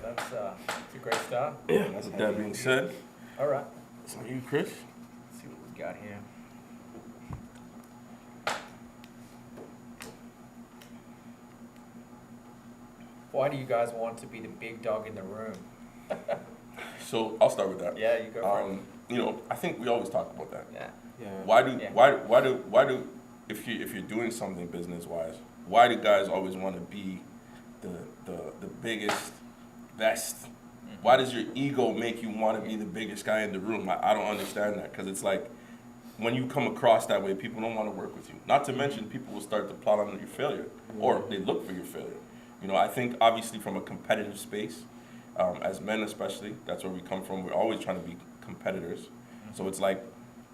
that's a great start. Yeah, with that being said, All right, it's on you, Chris. let's see what we got here. Why do you guys want to be the big dog in the room? So I'll start with that. Yeah, you go for it. I think we always talk about that. Yeah. Yeah. Why do if you're doing something business wise, why do guys always want to be the biggest, best? Why does your ego make you want to be the biggest guy in the room? I don't understand that, because it's like when you come across that way, people don't want to work with you. Not to mention, people will start to plot on your failure, or they look for your failure. I think obviously from a competitive space, as men especially, that's where we come from. We're always trying to be competitors. So it's like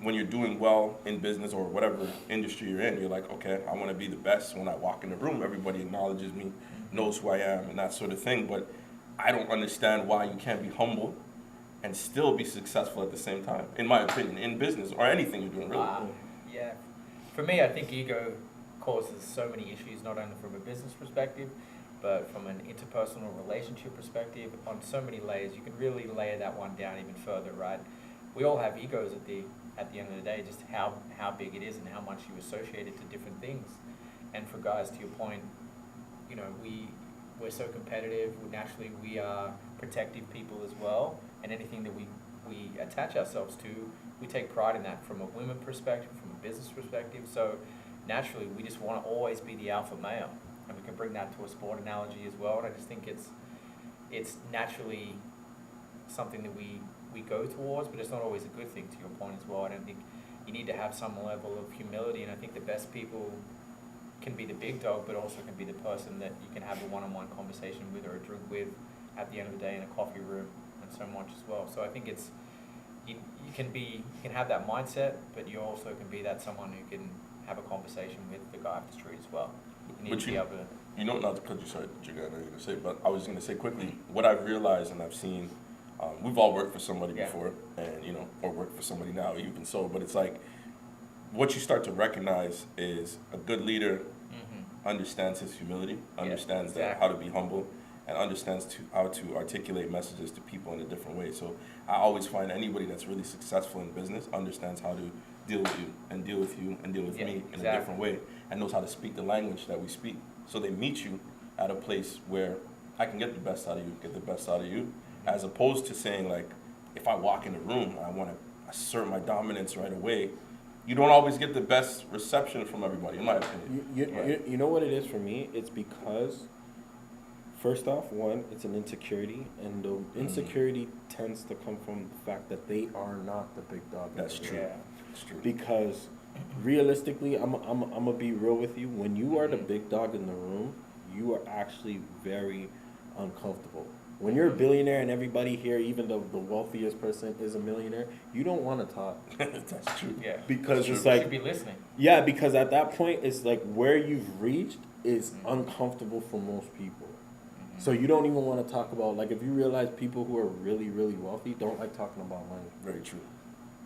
when you're doing well in business or whatever industry you're in, you're like, okay, I want to be the best. When I walk in the room, everybody acknowledges me, knows who I am, and that sort of thing. But I don't understand why you can't be humble and still be successful at the same time, in my opinion, in business or anything you're doing, really. Yeah. For me, I think ego causes so many issues, not only from a business perspective, but from an interpersonal relationship perspective, on so many layers. You can really layer that one down even further, right? We all have egos at the end of the day, just how big it is and how much you associate it to different things. And for guys, to your point, we're so competitive. Naturally, we are protective people as well, and anything that we attach ourselves to, we take pride in that from a women perspective, from a business perspective. So naturally, we just want to always be the alpha male, and we can bring that to a sport analogy as well. And I just think it's naturally something that we go towards, but it's not always a good thing, to your point as well. I don't think you need to have some level of humility, and I think the best people can be the big dog, but also can be the person that you can have a one-on-one conversation with or a drink with at the end of the day in a coffee room, and so much as well. So I think it's you can have that mindset, but you also can be that someone who can have a conversation with the guy off the street as well. You need to be able to. Not to cut you, sorry, I know you're going to say, but I was going to say quickly, what I've realized and I've seen, we've all worked for somebody before, and or worked for somebody now, even so, but it's like, what you start to recognize is a good leader understands his humility, understands that how to be humble, and understands how to articulate messages to people in a different way. So I always find anybody that's really successful in business understands how to deal with you and deal with you and deal with me in a different way, and knows how to speak the language that we speak. So they meet you at a place where I can get the best out of you, get the best out of you, as opposed to saying, like, if I walk in the room, I want to assert my dominance right away. You don't always get the best reception from everybody, in my opinion. You know what it is for me? It's because, first off, one, it's an insecurity, and the insecurity tends to come from the fact that they are not the big dog. That's true. Yeah. That's true. Because realistically, I'm gonna be real with you. When you are the big dog in the room, you are actually very uncomfortable. When you're a billionaire and everybody here, even the wealthiest person is a millionaire, you don't want to talk. That's true. Yeah. Because it's You like, should be listening. yeah, because at that point, it's like where you've reached is uncomfortable for most people. So you don't even want to talk about, like, if you realize people who are really, really wealthy don't like talking about money. Very true.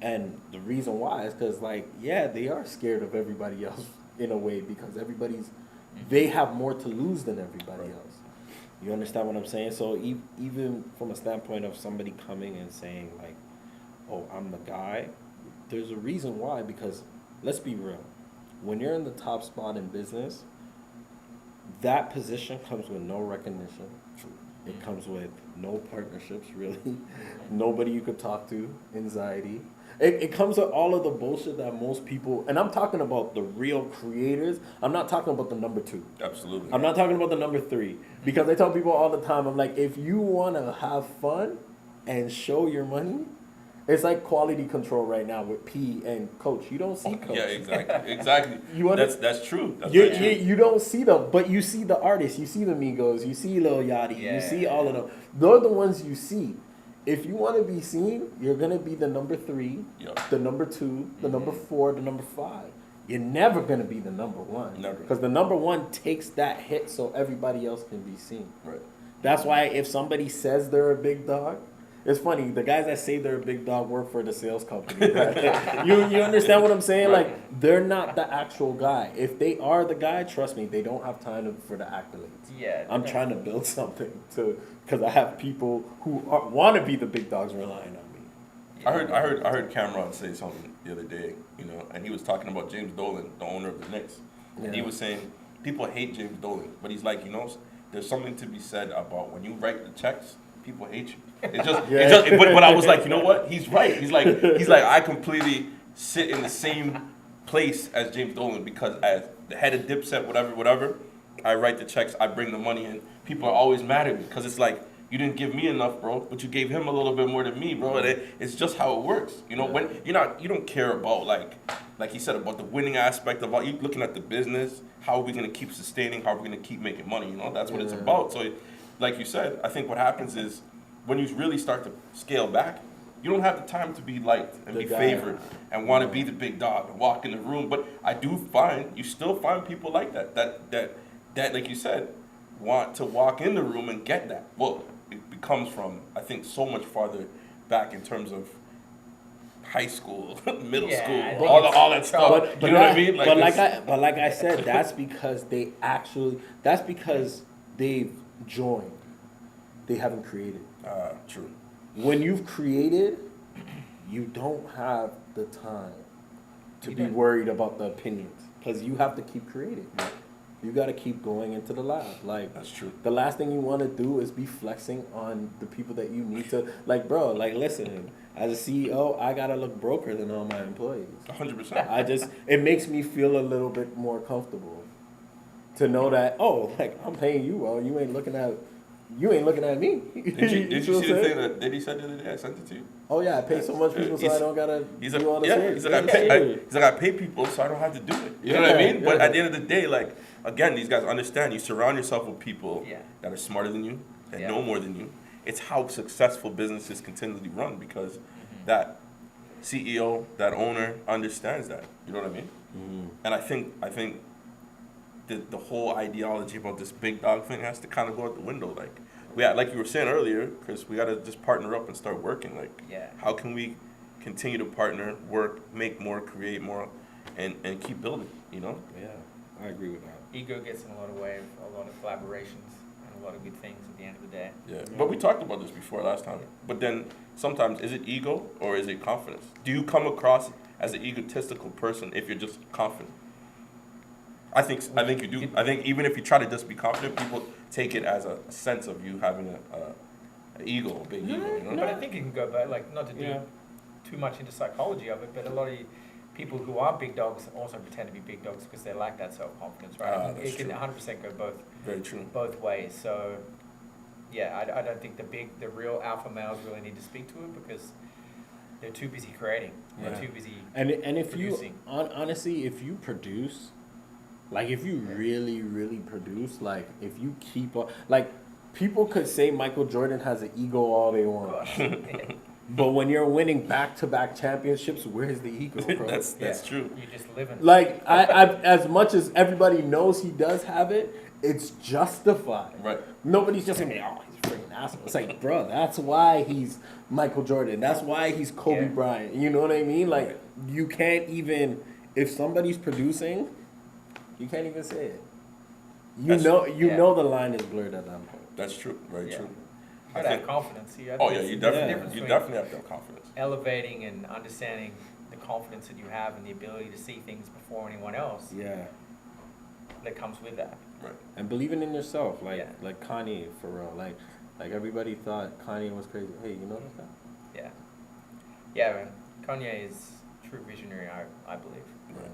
And the reason why is because, like, yeah, they are scared of everybody else in a way, because they have more to lose than everybody else. You understand what I'm saying? So even from a standpoint of somebody coming and saying, like, oh, I'm the guy, there's a reason why, because let's be real. When you're in the top spot in business, that position comes with no recognition. It comes with no partnerships, really. Nobody you could talk to, anxiety. It comes with all of the bullshit that most people, and I'm talking about the real creators. I'm not talking about the number 2. Absolutely. I'm not talking about the number 3. Because I tell people all the time, I'm like, if you want to have fun and show your money, it's like quality control right now with P and Coach. You don't see Coach. Yeah, exactly. That's true. That's You don't see them, but you see the artists. You see the Migos. You see Lil Yachty. You see all of them. They're the ones you see. If you want to be seen, you're going to be the number 3, the number 2, the number 4, the number 5. You're never going to be the number 1. Never. Because the number 1 takes that hit so everybody else can be seen. Right. That's why if somebody says they're a big dog, it's funny. The guys that say they're a big dog work for the sales company. Right? you understand what I'm saying? Right. Like they're not the actual guy. If they are the guy, trust me, they don't have time for the accolades. Yeah. I'm trying to build something because I have people who want to be the big dogs relying on me. I heard Cameron say something the other day, you know, and he was talking about James Dolan, the owner of the Knicks, and he was saying people hate James Dolan, but he's like, you know, there's something to be said about when you write the checks, people hate you. But I was like, you know what? He's right. He's like I completely sit in the same place as James Dolan because as the head of Dipset, whatever, I write the checks, I bring the money in. People are always mad at me because it's like, you didn't give me enough, bro, but you gave him a little bit more than me, bro. And it's just how it works, you know. When you don't care about like he said about the winning aspect of you looking at the business. How are we gonna keep sustaining? How are we gonna keep making money? You know, that's what it's about. So, like you said, I think what happens is when you really start to scale back, you don't have the time to be liked and be favored and want to be the big dog and walk in the room. But I do you still find people like that like you said, want to walk in the room and get that. Well, it comes from, I think, so much farther back in terms of high school, middle school, all that stuff. But you know what I mean? But like I said, that's because they've joined. They haven't created. True. When you've created, you don't have the time to be worried about the opinions because you have to keep creating. You got to keep going into the lab. Like That's true. The last thing you want to do is be flexing on the people that you need to. Like, bro, like listen. As a CEO, I gotta look broker than all my employees. 100%. It makes me feel a little bit more comfortable to know that, oh, like I'm paying you well, you ain't looking at me. Did you see the thing that Diddy said the other day? I sent it to you. Oh yeah, I pay so much people so I don't gotta do all this. He's like I pay people so I don't have to do it. You know what I mean? But at the end of the day, like again, these guys understand. You surround yourself with people that are smarter than you, that know more than you. It's how successful businesses continually run because that CEO, that owner understands that. You know what I mean? Mm-hmm. And I think the whole ideology about this big dog thing has to kind of go out the window. Like you were saying earlier, Chris, we got to just partner up and start working. How can we continue to partner, work, make more, create more, and keep building, you know? Yeah, I agree with that. Ego gets in a lot of way, a lot of collaborations, and a lot of good things at the end of the day. Yeah, but we talked about this before last time. But then sometimes, is it ego or is it confidence? Do you come across as an egotistical person if you're just confident? I think you do. I think even if you try to just be confident, people take it as a sense of you having an ego, a big ego. You know? But I think it can go back, like not to do too much into psychology of it, but a lot of people who are big dogs also pretend to be big dogs because they lack that self-confidence, right? It can 100% go both ways. So, yeah, I don't think the real alpha males really need to speak to it because they're too busy creating. They're too busy and if producing. Honestly, if you produce, like if you really, really produce, like if you keep up, like people could say Michael Jordan has an ego all they want. But when you're winning back-to-back championships, where's the ego, bro? That's true. You're just living. Like, I as much as everybody knows he does have it, it's justified. Right. Nobody's just saying, oh, he's a freaking asshole. It's like, bro, that's why he's Michael Jordan. That's why he's Kobe Bryant. You know what I mean? Like, you can't even, if somebody's producing, you can't even say it. You know the line is blurred at that point. That's true. Very true. You gotta have confidence. You definitely have to have confidence. Elevating and understanding the confidence that you have and the ability to see things before anyone else. Yeah. That comes with that. Right. And believing in yourself, like Kanye, for real. Like everybody thought Kanye was crazy. Hey, you notice that? Yeah. Yeah, man. Kanye is true visionary, I believe. Right.